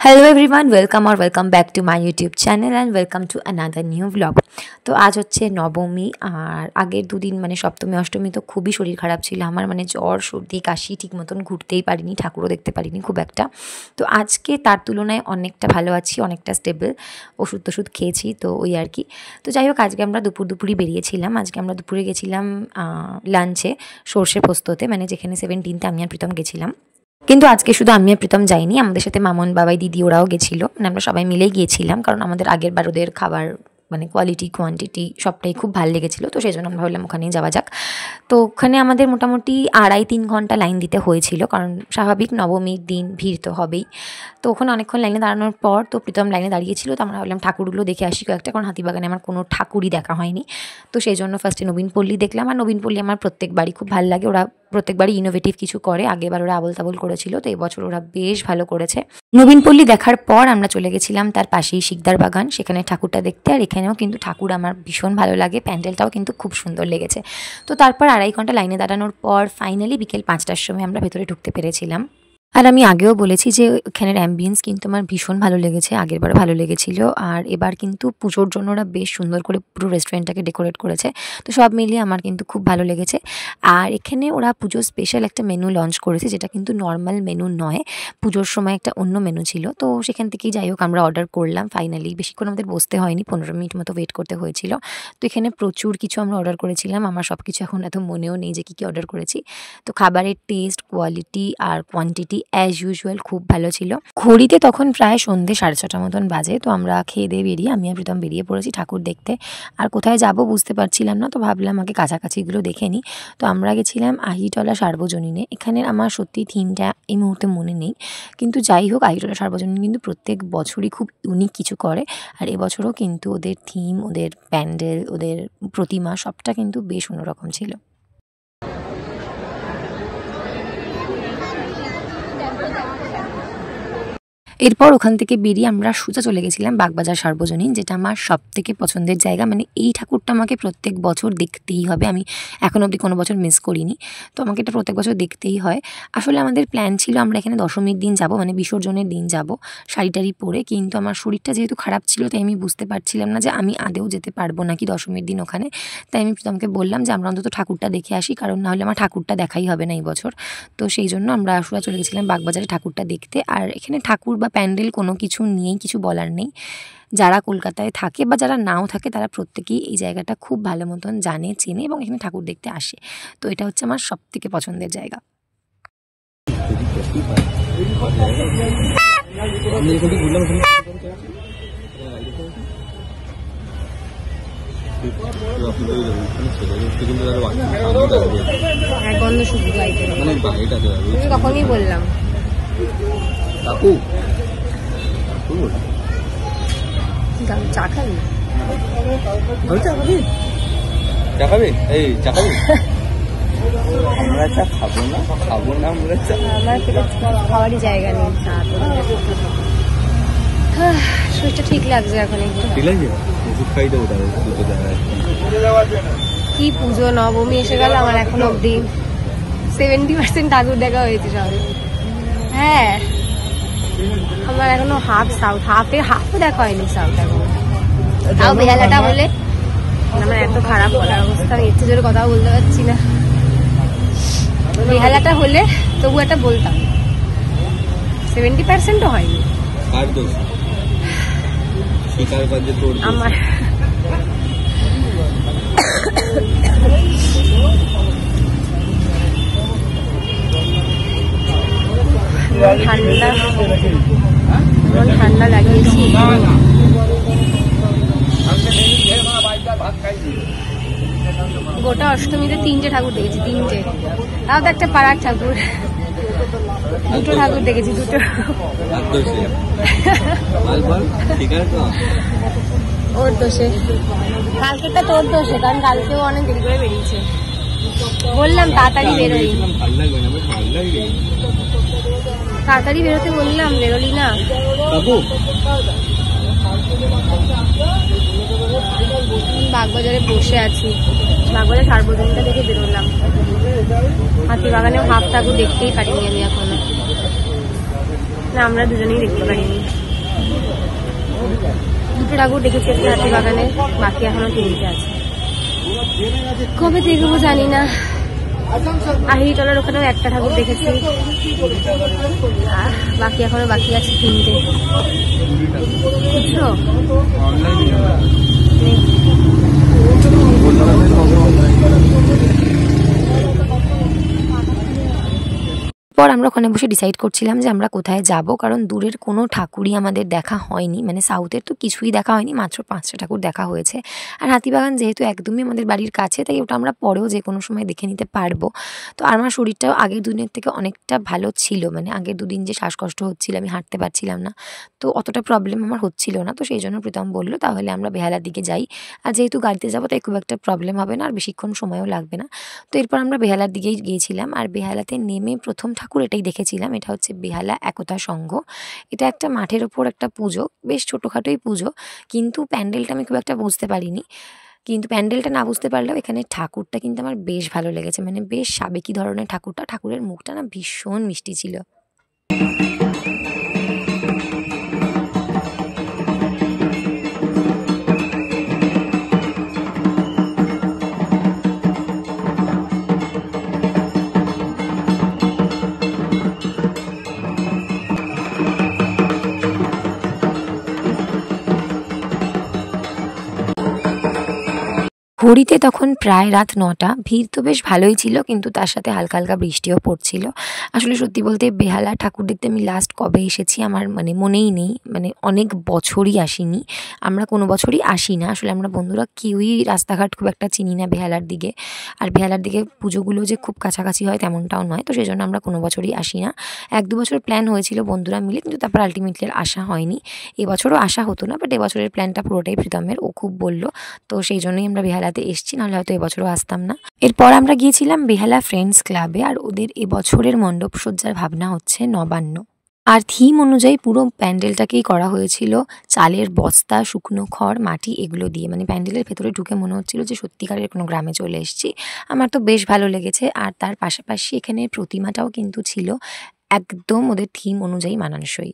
Hello everyone welcome और welcome back to my YouTube channel and welcome to another new blog. তো আজ হচ্ছে নবমী আর আগের দুদিন মানে সপ্তমী অষ্টমী তো খুবই শরীর খারাপ ছিল আমার, মানে জ্বর সর্দি কাশি, ঠিক মতন ঘুরতেই পারিনি, ঠাকুরও দেখতে পারিনি খুব একটা। তো আজকে তার তুলনায় অনেকটা ভালো আছি, অনেকটা স্টেবল, ওষুধ খেয়েছি, তো ওই আর কি। তো যাই হোক, আজকে আমরা দুপুরই বেরিয়েছিলাম। আজকে আমরা দুপুরে গেছিলাম লাঞ্চে সর্ষে পোস্ততে, মানে যেখানে 17তে আমি আর প্রীতম গেছিলাম। কিন্তু আজকে শুধু আমি আর প্রীতম যাইনি, আমাদের সাথে মামন, বাবাই, দিদি ওরাও গেছিলো, মানে আমরা সবাই মিলেই গিয়েছিলাম, কারণ আমাদের আগের বার ওদের খাবার মানে কোয়ালিটি কোয়ান্টিটি সবটাই খুব ভালো লেগেছিলো, তো সেই জন্য আমরা ভাবলাম ওখানেই যাওয়া যাক। তো ওখানে আমাদের মোটামুটি 2.5-3 ঘন্টা লাইন দিতে হয়েছিল, কারণ স্বাভাবিক নবমীর দিন ভিড় তো হবেই। তো ওখানে অনেকক্ষণ লাইনে দাঁড়ানোর পর তো প্রীতম লাইনে দাঁড়িয়েছিল, তো আমরা ভাবলাম ঠাকুরগুলো দেখে আসি কয়েকটা, কারণ হাতিবাগানে আমার কোনো ঠাকুরই দেখা হয়নি। তো সেই জন্য ফার্স্টে নবীনপল্লী দেখলাম, আর নবীনপল্লী আমার প্রত্যেকবারই খুব ভালো লাগে, ওরা প্রত্যেকবারই ইনোভেটিভ কিছু করে। আগেরবার ওরা আবল তাবল করেছিল, তো এবছর ওরা বেশ ভালো করেছে। নবীনপল্লী দেখার পর আমরা চলে গেছিলাম তার পাশেই শিকদার বাগান, সেখানে ঠাকুরটা দেখতে। আর এখানেও কিন্তু ঠাকুর আমার ভীষণ ভালো লাগে, প্যান্ডেলটাও কিন্তু খুব সুন্দর লেগেছে। তো তারপর 2.5 ঘন্টা লাইনে দাঁড়ানোর পর ফাইনালি বিকেল 5টার সময় আমরা ভেতরে ঢুকতে পেরেছিলাম। আর আমি আগেও বলেছি যে এখানের অ্যাম্বিয়েন্স কিন্তু আমার ভীষণ ভালো লেগেছে, আগেরবারও ভালো লেগেছিল, আর এবার কিন্তু পুজোর জন্য ওরা বেশ সুন্দর করে পুরো রেস্টুরেন্টটাকে ডেকোরেট করেছে। তো সব মিলিয়ে আমার কিন্তু খুব ভালো লেগেছে। আর এখানে ওরা পুজোর স্পেশাল একটা মেনু লঞ্চ করেছে, যেটা কিন্তু নর্মাল মেনু নয়, পুজোর সময় একটা অন্য মেনু ছিল। তো সেখান থেকেই যাই হোক আমরা অর্ডার করলাম ফাইনালি। বেশিক্ষণ আমাদের বসতে হয়নি, 15 মিনিট মতো ওয়েট করতে হয়েছিল। তো এখানে প্রচুর কিছু আমরা অর্ডার করেছিলাম, আমার সব কিছু এখন এত মনেও নেই যে কী অর্ডার করেছি। তো খাবারের টেস্ট, কোয়ালিটি আর কোয়ান্টিটি অ্যাজ ইউজুয়াল খুব ভালো ছিল। ঘড়িতে তখন প্রায় সন্ধ্যে 6:30 মতন বাজে। তো আমরা খেয়ে দিয়ে বেরিয়ে, আমি আর প্রীতম বেরিয়ে পড়েছি ঠাকুর দেখতে। আর কোথায় যাব বুঝতে পারছিলাম না, তো ভাবলাম আগে কাছাকাছিগুলো দেখে নিই। তো আমরা গেছিলাম আহিটলা সার্বজনীনে। এখানের আমার সত্যি থিমটা এই মুহূর্তে মনে নেই, কিন্তু যাই হোক আহিটলা সার্বজনীন কিন্তু প্রত্যেক বছরই খুব ইউনিক কিছু করে। আর এবছরও কিন্তু ওদের থিম, ওদের প্যান্ডেল, ওদের প্রতিমা সবটা কিন্তু বেশ অন্যরকম ছিল। এরপর ওখান থেকে বেরিয়ে আমরা সোজা চলে গেছিলাম বাগবাজার সার্বজনীন, যেটা আমার সবথেকে পছন্দের জায়গা। মানে এই ঠাকুরটা আমাকে প্রত্যেক বছর দেখতেই হবে, আমি এখন অবধি কোনো বছর মিস করিনি, তো আমাকে এটা প্রত্যেক বছর দেখতেই হয়। আসলে আমাদের প্ল্যান ছিল আমরা এখানে দশমীর দিন যাব, মানে বিসর্জনের দিন যাব শাড়ি টাড়ি পরে, কিন্তু আমার শরীরটা যেহেতু খারাপ ছিল তাই আমি বুঝতে পারছিলাম না যে আমি আদেও যেতে পারবো নাকি দশমীর দিন ওখানে। তাই আমি প্রীতমকে বললাম যে আমরা অন্তত ঠাকুরটা দেখে আসি, কারণ নাহলে আমার ঠাকুরটা দেখাই হবে না এই বছর। তো সেই জন্য আমরা সোজা চলে গেছিলাম বাগবাজারে ঠাকুরটা দেখতে। আর এখানে ঠাকুর বা প্যান্ডেল কোনো কিছু নিয়েই কিছু বলার নেই। যারা কলকাতায় থাকে বা যারা নাও থাকে তারা প্রত্যেকেই এই জায়গাটা খুব ভালো মতন জানে, চেনে এবং এখানে ঠাকুর দেখতে আসে। তো এটা হচ্ছে আমার সবথেকে পছন্দের জায়গা। তখনই বললাম চা খাবি, চা খাবি, এই চা খাবি। আমরা চা খাবো না আমরা চা, আমার খাওয়ারই জায়গা নেই। শরীরটা ঠিক লাগছে এখন, একটু ঠিক লাগছে, ওষুধ খাই দেবো তাহলে। কি পুজো নবমী এসে গেল, আমার এখন অবধি 70% ঠাকুর দেখা হয়েছে সবে। হ্যাঁ, আমার এখনো হাফও দেখা হয়নি সাউথ এখন। তাও বেহালাটা হলে, আমার এত খারাপ বলার অবস্থা, আমি ইচ্ছে জোরে কথাও বলতে পারছি না। বেহালাটা হলে তবু একটা বলতাম, 70%ও হয়নি। আমার ঠান্ডা লাগিয়েছি। গোটা অষ্টমীতে 3টে ঠাকুর দেখেছি, 3টে। তাও তো একটা পাড়ার ঠাকুর, 2টো ঠাকুর দেখেছি, 2টো। ওর দোষে, কালকেটা তোর দোষে, কারণ কালকেও অনেক দেরি করে বেরিয়েছে। বললাম তাড়াতাড়ি বেরোই, তাড়াতাড়ি বেরোতে বললাম, বেরোলি না। বাগবাজারে বসে আছি, বাগবাজার সার্বজনীনটা দেখে বেরোলাম। হাতিবাগানেও হাফ ঠাকুর দেখতেই পারিনি আমি এখনো। না আমরা দুজনেই দেখতে পারিনি। দুটো ঠাকুর দেখেছি আজকে হাতিবাগানে, বাকি এখনো 3টে আছে। কবে দেখবো জানি না। আহিরিটলার ওখানেও একটা ঠাকুর দেখেছি, বাকি এখনো বাকি আছে 3টে। বুঝছো? পর আমরা ওখানে বসে ডিসাইড করছিলাম যে আমরা কোথায় যাব, কারণ দূরের কোনো ঠাকুরই আমাদের দেখা হয়নি, মানে সাউথের তো কিছুই দেখা হয়নি, মাত্র 5টা ঠাকুর দেখা হয়েছে। আর হাতিবাগান যেহেতু একদমই আমাদের বাড়ির কাছে, তাই ওটা আমরা পরেও যে কোনো সময় দেখে নিতে পারবো। তো আমার শরীরটাও আগের দুদিনের থেকে অনেকটা ভালো ছিল, মানে আগের দুদিন যে শ্বাসকষ্ট হচ্ছিল, আমি হাঁটতে পারছিলাম না, তো অতটা প্রবলেম আমার হচ্ছিল না। তো সেই জন্য প্রীতম বললো তাহলে আমরা বেহালার দিকে যাই, আর যেহেতু গাড়িতে যাবো তাই খুব একটা প্রবলেম হবে না, আর বেশিক্ষণ সময়ও লাগবে না। তো এরপর আমরা বেহালার দিকেই গিয়েছিলাম, আর বেহালাতে নেমে প্রথম ঠাকুর এটাই দেখেছিলাম। এটা হচ্ছে বেহালা একতা সংঘ। এটা একটা মাঠের ওপর একটা পুজো, বেশ ছোটোখাটোই পুজো, কিন্তু প্যান্ডেলটা আমি খুব একটা বুঝতে পারিনি। কিন্তু প্যান্ডেলটা না বুঝতে পারলেও এখানে ঠাকুরটা কিন্তু আমার বেশ ভালো লেগেছে, মানে বেশ সাবেকি ধরনের ঠাকুরটা, ঠাকুরের মুখটা না ভীষণ মিষ্টি ছিল। ঘড়িতে তখন প্রায় রাত 9টা। ভিড় তো বেশ ভালোই ছিল, কিন্তু তার সাথে হালকা হালকা বৃষ্টিও পড়ছিল। আসলে সত্যি বলতে বেহালা ঠাকুর দেখতে আমি লাস্ট কবে এসেছি আমার মানে মনেই নেই, মানে অনেক বছরই আসিনি। আমরা কোনো বছরই আসি না, আসলে আমরা বন্ধুরা কেউই রাস্তাঘাট খুব একটা চিনি না বেহালার দিকে। আর বেহালার দিকে পুজোগুলো যে খুব কাছাকাছি হয় তেমনটাও নয়, তো সেই জন্য আমরা কোনো বছরই আসি না। 1-2 বছর প্ল্যান হয়েছিল বন্ধুরা মিলে, কিন্তু তারপর আলটিমেটলি আর আসা হয়নি। এবছরও আসা হতো না, বাট এবছরের প্ল্যানটা পুরোটাই প্রীতমের, ও খুব বললো, তো সেই জন্যই আমরা বেহালাতে এসেছি, নাহলে হয়তো এবছরও আসতাম না। এরপর আমরা গিয়েছিলাম বেহালা ফ্রেন্ডস ক্লাবে, আর ওদের এবছরের মণ্ডপ সজ্জার ভাবনা হচ্ছে নবান্ন। আর থিম অনুযায়ী পুরো প্যান্ডেলটাকেই করা হয়েছিল চালের বস্তা, শুকনো খড়, মাটি এগুলো দিয়ে, মানে প্যান্ডেলের ভেতরে ঢুকে মনে হচ্ছিল যে সত্যিকারের কোনো গ্রামে চলে এসেছি। আমার তো বেশ ভালো লেগেছে। আর তার পাশাপাশি এখানে প্রতিমাটাও কিন্তু ছিল একদম ওদের থিম অনুযায়ী মানানসই।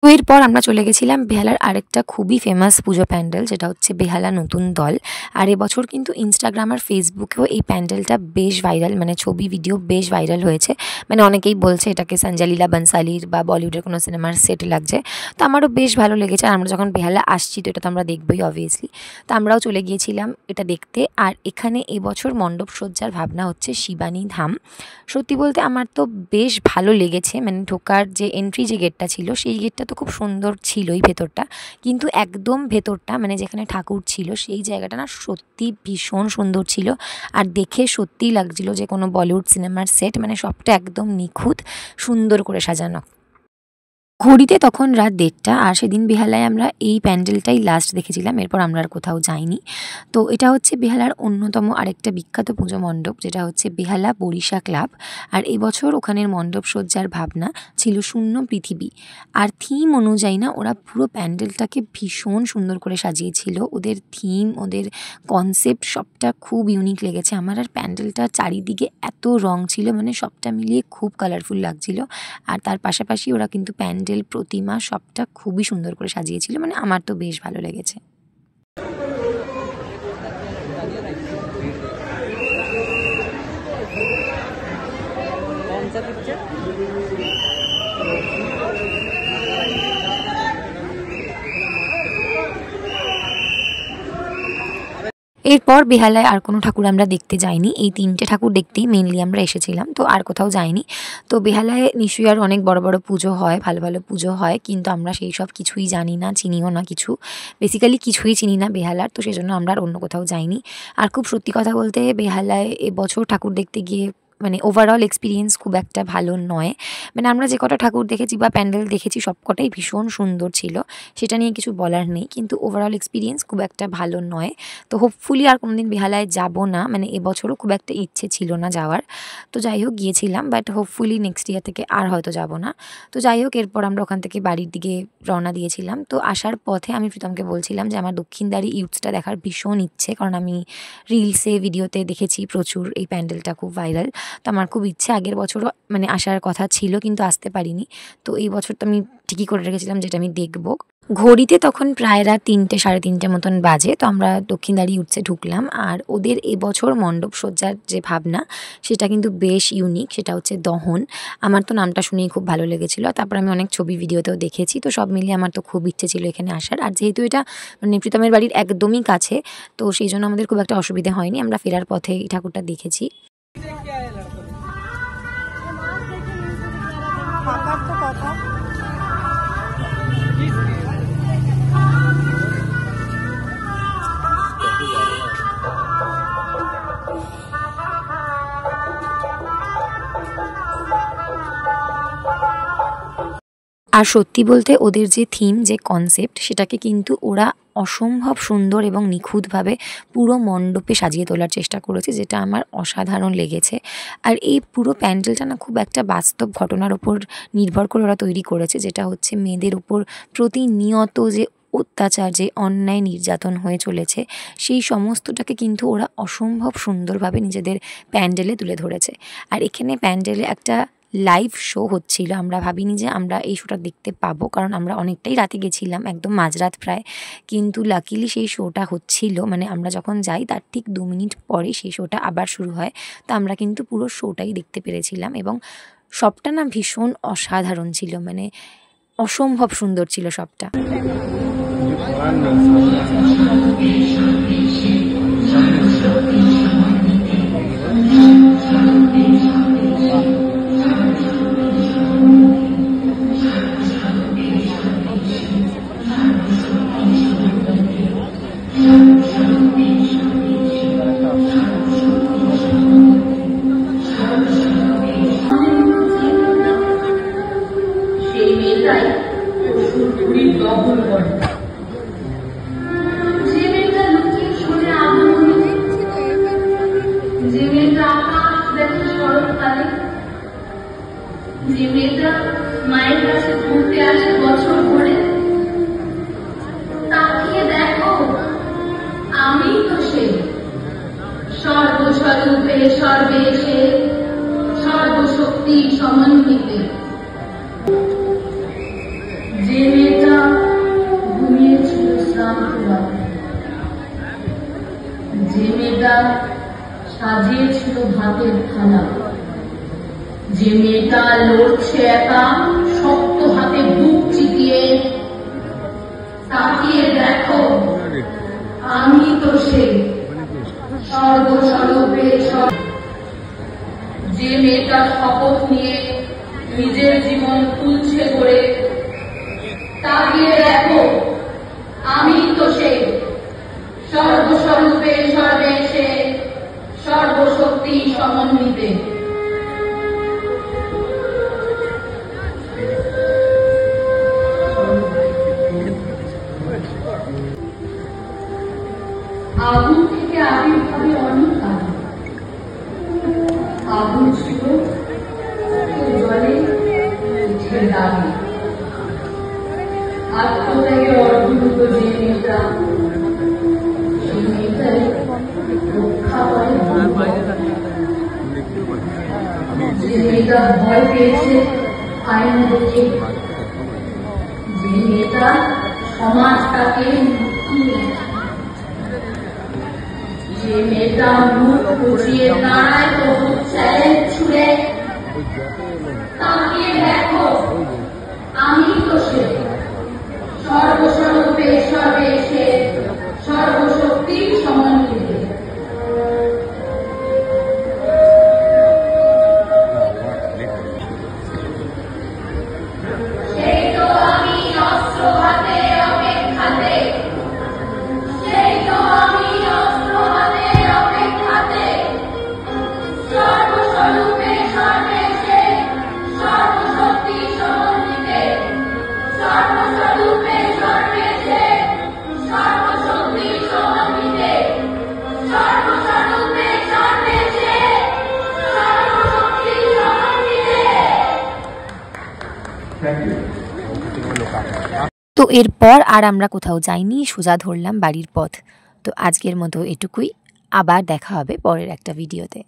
তো এরপর আমরা চলে গেছিলাম বেহালার আরেকটা খুবই ফেমাস পুজো প্যান্ডেল, যেটা হচ্ছে বেহালা নতুন দল। আর এবছর কিন্তু ইনস্টাগ্রাম আর ফেসবুকেও এই প্যান্ডেলটা বেশ ভাইরাল, মানে ছবি ভিডিও বেশ ভাইরাল হয়েছে। মানে অনেকেই বলছে এটাকে সঞ্জয় লীলা বনসালির বা বলিউডের কোনো সিনেমার সেট লাগছে। তো আমারও বেশ ভালো লেগেছে, আর আমরা যখন বেহালা আসছি তো এটা তো আমরা দেখবই অবভিয়াসলি। তো আমরাও চলে গিয়েছিলাম এটা দেখতে। আর এখানে এবছর মণ্ডপ সজ্জার ভাবনা হচ্ছে শিবানী ধাম। সত্যি বলতে আমার তো বেশ ভালো লেগেছে, মানে ঢোকার যে এন্ট্রি যে গেটটা ছিল সেই গেটটা তো খুব সুন্দর ছিলই ভেতরটা, কিন্তু একদম ভেতরটা মানে যেখানে ঠাকুর ছিল সেই জায়গাটা না সত্যি ভীষণ সুন্দর ছিল। আর দেখে সত্যিই লাগছিল যে কোনো বলিউড সিনেমার সেট, মানে সবটা একদম নিখুঁত সুন্দর করে সাজানো। ঘড়িতে তখন রাত 1:30, আর সেদিন বেহালায় আমরা এই প্যান্ডেলটাই লাস্ট দেখেছিলাম, এরপর আমরা আর কোথাও যাইনি। তো এটা হচ্ছে বেহালার অন্যতম আরেকটা বিখ্যাত পুজো মণ্ডপ, যেটা হচ্ছে বেহালা বরিশা ক্লাব। আর এবছর ওখানের মণ্ডপ সজ্জার ভাবনা ছিল শূন্য পৃথিবী। আর থিম অনুযায়ী না ওরা পুরো প্যান্ডেলটাকে ভীষণ সুন্দর করে সাজিয়েছিল। ওদের থিম, ওদের কনসেপ্ট সবটা খুব ইউনিক লেগেছে আমার। আর প্যান্ডেলটা চারিদিকে এত রং ছিল, মানে সবটা মিলিয়ে খুব কালারফুল লাগছিল। আর তার পাশাপাশি ওরা কিন্তু প্যান্ডেল, প্রতিমা সবটা খুবই সুন্দর করে সাজিয়েছিল, মানে আমার তো বেশ ভালো লেগেছে। এরপর বেহালায় আর কোনো ঠাকুর আমরা দেখতে যাইনি, এই 3টে ঠাকুর দেখতেই মেনলি আমরা এসেছিলাম, তো আর কোথাও যাইনি। তো বেহালায় নিশ্চয়ই আর অনেক বড় বড় পুজো হয়, ভালো ভালো পুজো হয়, কিন্তু আমরা সেই সব কিছুই জানি না, চিনিও না কিছু, বেসিক্যালি কিছুই চিনি না বেহালার, তো সেই জন্য আমরা আর অন্য কোথাও যাইনি। আর খুব সত্যি কথা বলতে বেহালায় এবছর ঠাকুর দেখতে গিয়ে মানে ওভারঅল এক্সপিরিয়েন্স খুব একটা ভালো নয়। মানে আমরা যে কটা ঠাকুর দেখেছি বা প্যান্ডেল দেখেছি সবকটাই ভীষণ সুন্দর ছিল, সেটা নিয়ে কিছু বলার নেই, কিন্তু ওভারঅল এক্সপিরিয়েন্স খুব একটা ভালো নয়। তো হোপফুলি আর কোনোদিন বেহালায় যাব না, মানে এবছরও খুব একটা ইচ্ছে ছিল না যাওয়ার। তো যাই হোক গিয়েছিলাম, বাট হোপফুলি নেক্সট ইয়ার থেকে আর হয়তো যাব না। তো যাই হোক এরপর আমরা ওখান থেকে বাড়ির দিকে রওনা দিয়েছিলাম। তো আসার পথে আমি প্রীতমকে বলছিলাম যে আমার দক্ষিণদ্বারী ইউথসটা দেখার ভীষণ ইচ্ছে, কারণ আমি রিলসে ভিডিওতে দেখেছি প্রচুর এই প্যান্ডেলটা খুব ভাইরাল। তো আমার খুব ইচ্ছে, আগের বছরও মানে আসার কথা ছিল কিন্তু আসতে পারিনি। তো এই বছর তো আমি ঠিকই করে রেখেছিলাম যেটা আমি দেখবো। ঘড়িতে তখন প্রায় রাত 3টে সাড়ে 3টে মতন বাজে। তো আমরা দক্ষিণদ্বারী ইউথসে ঢুকলাম, আর ওদের এবছর মণ্ডপ সজ্জার যে ভাবনা সেটা কিন্তু বেশ ইউনিক, সেটা হচ্ছে দহন। আমার তো নামটা শুনেই খুব ভালো লেগেছিলো। তারপর আমি অনেক ছবি ভিডিওতেও দেখেছি, তো সব মিলিয়ে আমার তো খুব ইচ্ছে ছিল এখানে আসার। আর যেহেতু এটা মানে প্রীতমের বাড়ির একদমই কাছে, তো সেই জন্য আমাদের খুব একটা অসুবিধা হয়নি, আমরা ফেরার পথে এই ঠাকুরটা দেখেছি। আর সত্যি বলতে ওদের যে থিম, যে কনসেপ্ট, সেটাকে কিন্তু ওরা অসম্ভব সুন্দর এবং নিখুঁতভাবে পুরো মণ্ডপে সাজিয়ে তোলার চেষ্টা করেছে, যেটা আমার অসাধারণ লেগেছে। আর এই পুরো প্যান্ডেলটা না খুব একটা বাস্তব ঘটনার ওপর নির্ভর করে ওরা তৈরি করেছে, যেটা হচ্ছে মেয়েদের উপর প্রতিনিয়ত যে অত্যাচার, যে অন্যায় নির্যাতন হয়ে চলেছে, সেই সমস্তটাকে কিন্তু ওরা অসম্ভব সুন্দরভাবে নিজেদের প্যান্ডেলে তুলে ধরেছে। আর এখানে প্যান্ডেলে একটা লাইভ শো হচ্ছিল, আমরা ভাবিনি যে আমরা এই শোটা দেখতে পাবো, কারণ আমরা অনেকটাই রাতে গেছিলাম, একদম মাঝরাত প্রায়। কিন্তু লাকিলি সেই শোটা হচ্ছিল, মানে আমরা যখন যাই তার ঠিক 2 মিনিট পরে সেই শোটা আবার শুরু হয়। তো আমরা কিন্তু পুরো শোটাই দেখতে পেরেছিলাম, এবং সবটা না ভীষণ অসাধারণ ছিল, মানে অসম্ভব সুন্দর ছিল সবটা। মায়ের কাছে ঘুরতে আসে বছর ধরে, তাকিয়ে দেখো আমি তো সে সর্বস্বরূপে সর্বেশে সর্বশক্তি সমন্বিতে। যে মেয়েটা ঘুমিয়েছিল শ্রান্ত, যে মেয়েটা সাজিয়েছিল ভাতের থালা, যে মেয়েটা লড়ছে একা শক্ত হাতে বুক চিতিয়ে, তাকিয়ে দেখো আমি তো সে সর্বস্বরূপে। যে মেয়েটা শপথ নিয়ে নিজের জীবন তুলছে করে, তাকিয়ে দেখো আমি তো সে সর্বস্বরূপে সর্বেশে সর্বশক্তি সমন্বিতে। আগুন থেকে আবির্ভাবে অনেক আগে, আগুন ছিল জলে পিঠের দাগে, আত্মত্যাগে অর্ধভূত যে মেয়েটা, সেই মেয়েটাই রক্ষা করে। যে মেয়েটা ভয় পেয়েছে আয়না দেখে, যে মেয়েটা সমাজটাকে লুকিয়ে, যে মেয়েটা মুখ উঠিয়ে দাঁড়ায় তবু চ্যালেঞ্জ ছুড়ে, তাকিয়ে দেখো আমি তো সে সর্বস্বরূপে সর্বেশে সর্বশক্তি সমন্বিতে। সেই তো আমি অস্ত্র হাতে অপেক্ষাতে, সেই তো আমি অস্ত্র হাতে অপেক্ষাতে সর্বস্বরূপ তো এরপর আর আমরা কোথাও যাইনি, সোজা ধরলাম বাড়ির পথ। তো আজকের মতো এটুকুই, আবার দেখা হবে পরের একটা ভিডিওতে।